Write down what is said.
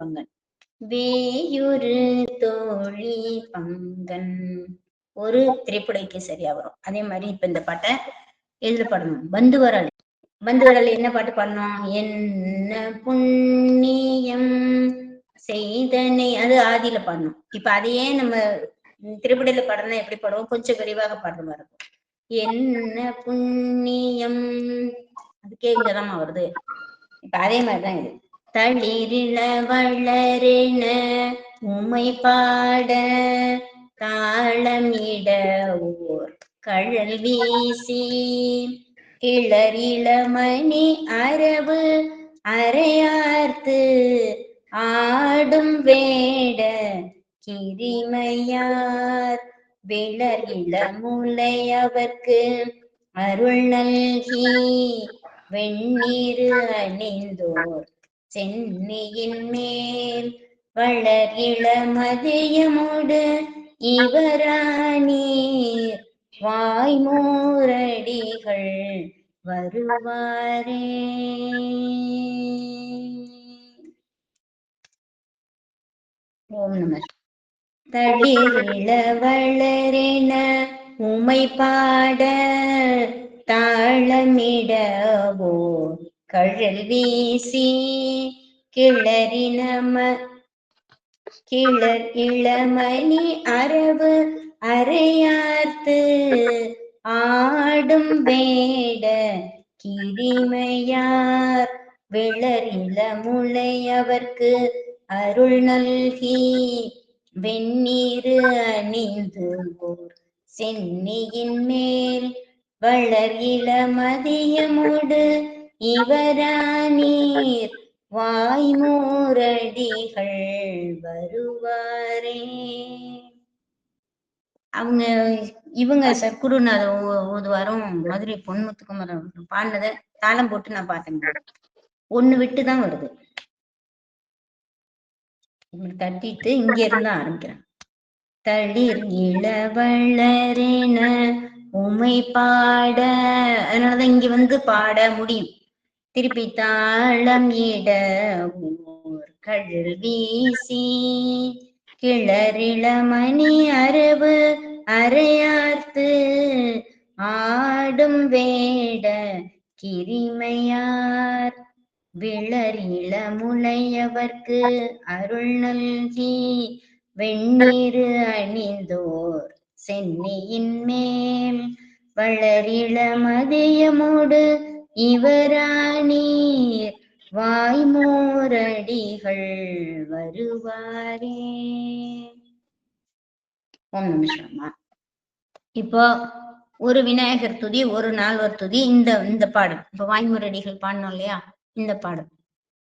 பங்கன். வேயுரு தோழி பங்கன் ஒரு திரைப்படைக்கு சரியா வரும். அதே மாதிரி இப்ப இந்த பாட்டை எதுல பாடணும்? பந்துவராளி. பந்துவராளி என்ன பாட்டு பாடணும்? என்ன புண்ணியம் செய்தனை, அது ஆதியில பாடணும். இப்ப அதையே நம்ம திரைப்படையில பாடணும். எப்படி பாடுவோம்? கொஞ்சம் விரிவாக பாடுற மாதிரி இருக்கும். என்ன புண்ணியம், அதுக்கே இங்கதான் வருது. இப்ப அதே மாதிரிதான் இது. தளிரில வளரென உமை பாட தாளமிட ஓர் கழல் வீசி கிளரிளமணி அரவு அரையார்த்து ஆடும் வேட கிரிமையார் விளர் இளமுலையவர்க்கு அருள் நல்கி வெண்ணீரு அணிந்தோர் சென்னியின் மேல் வளர் இளமதியமோடு இவரானீர் வாய்மூரடிகள் வருவாரே. ஓம் நம. தளிரிள வளரென உமை பாட தாளமிடவோ கழல் வீசி கிளர் இளமணி அரவு அரையார்த்து ஆடும் வேட கிரிமையார் விளர் இளமுலையவர்க்கு அருள் நல்கி வெண்ணீரு அணிந்து ஓர் சென்னியின் மேல் வளர் இளமதியமோடு இவரானீர் வாய்மூரடிகள் வருவாரே. இவங்க சர்க்குருநாதர் ஓதுவாரும் மதுரை பொன்முத்துக்குமரன் பாடினதை தாளம் போட்டு நான் பார்த்தேன். ஒண்ணு விட்டுதான் வருது. தட்டிட்டு இங்க இருந்தா ஆரம்பிக்கிறேன். தளிர் இளவளரென உமை பாட, அதனாலதான் இங்க வந்து பாட முடியும். திருப்பி தாளம் இட ஓர் கழல் வீசி கிளரிளமணி அரவு அரையார்த்து ஆடும் வேட கிரிமையார் விளர் இளமுலையவர்க்கு அருள் நல்கி வெண்ணீரு அணிந்தோர் சென்னியின் மேல் வளர் இளமதியமோடு இவரானீர் வாய்மூரடிகள் வருவாரே. ஓம் நம சிவாய. இப்போ ஒரு விநாயகர் துதி, ஒரு நால்வர் துதி, இந்த பாடல். இப்ப வாய்மூரடிகள் பாடணும் இல்லையா, இந்த பாடல்.